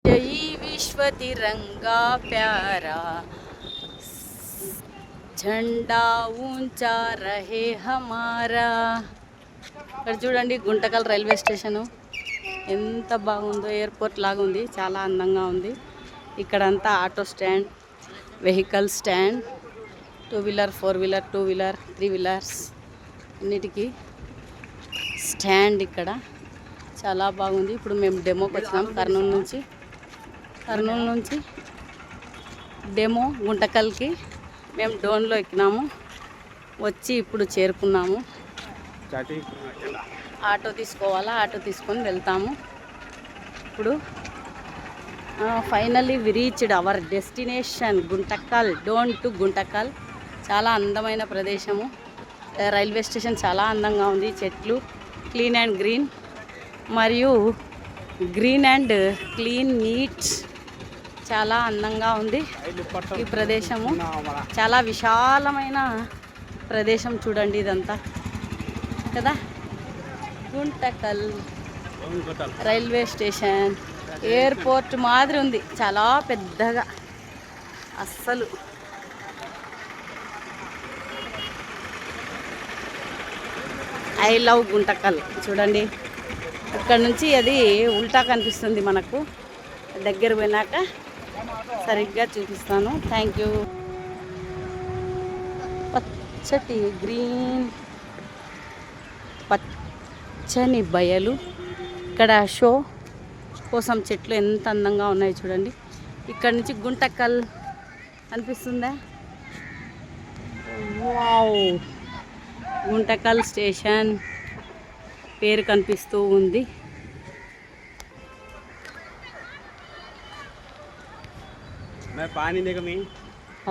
जय विश्व तिरंगा प्यारा, झंडा ऊंचा रहे हमारा. ఇక్కడ చూడండి గుంటకల్ రైల్వే స్టేషను ఎంత బాగుందో, ఎయిర్పోర్ట్ లాగా ఉంది, చాలా అందంగా ఉంది. ఇక్కడంతా auto stand, vehicle stand, 2 wheeler 4 wheeler 2 wheeler 3 wheelers అన్నిటికీ స్టాండ్ ఇక్కడ చాలా బాగుంది. ఇప్పుడు మేము డెమోకి వచ్చినాం కర్నూలు నుంచి డెమో గుంటకల్కి మేము డోన్లో ఎక్కినాము, వచ్చి ఇప్పుడు చేరుకున్నాము. ఆటో తీసుకోవాలా, ఆటో తీసుకొని వెళ్తాము. ఇప్పుడు finally we reached our destination Guntakal, Dhone to Guntakal. చాలా అందమైన ప్రదేశము. రైల్వే స్టేషన్ చాలా అందంగా ఉంది. చెట్లు క్లీన్ అండ్ గ్రీన్, మరియు గ్రీన్ అండ్ క్లీన్ నీట్, చాలా అందంగా ఉంది ఈ ప్రదేశము. చాలా విశాలమైన ప్రదేశం చూడండి ఇదంతా కదా. గుంటకల్ రైల్వే స్టేషన్ ఎయిర్పోర్ట్ మాదిరి ఉంది, చాలా పెద్దగా. అస్సలు ఐ లవ్ గుంటకల్. చూడండి ఇక్కడ నుంచి అది ఉల్టా కనిపిస్తుంది మనకు, దగ్గర పోయినాక సరిగ్గా చూపిస్తాను. Thank you. పచ్చటి గ్రీన్, పచ్చని బయలు, ఇక్కడ షో కోసం చెట్లు ఎంత అందంగా ఉన్నాయి చూడండి. ఇక్కడ నుంచి గుంటకల్ అనిపిస్తుందా? వావ్, గుంటకల్ స్టేషన్ పేరు కనిపిస్తూ ఉంది.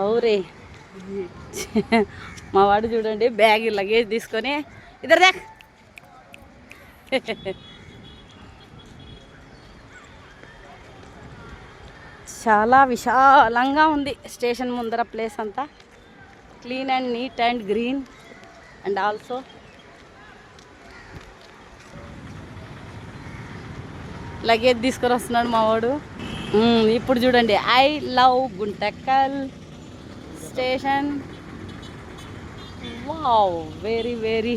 అవురే, మా వాడు చూడండి బ్యాగ్ లగేజ్ తీసుకొని ఇద్దరు దేక్. చాలా విశాలంగా ఉంది స్టేషన్ ముందర ప్లేస్ అంతా. Clean and neat and green, and also luggage తీసుకొని వస్తున్నాడు మా వాడు. ఇప్పుడు చూడండి I love Guntakal station. Wow, very very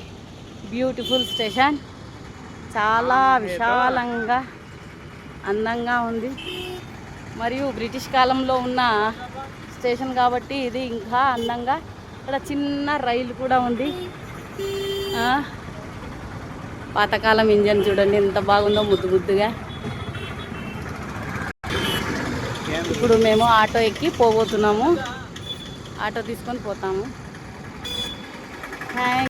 beautiful station. చాలా విశాలంగా అందంగా ఉంది, మరియు బ్రిటిష్ కాలంలో ఉన్న స్టేషన్ కాబట్టి ఇది ఇంకా అందంగా. ఇక్కడ చిన్న రైలు కూడా ఉంది. పాతకాలం ఇంజన్ చూడండి ఎంత బాగుందో, ముద్దు ముద్దుగా. ఇప్పుడు మేము ఆటో ఎక్కి పోబోతున్నాము, ఆటో తీసుకొని పోతాము. థ్యాంక్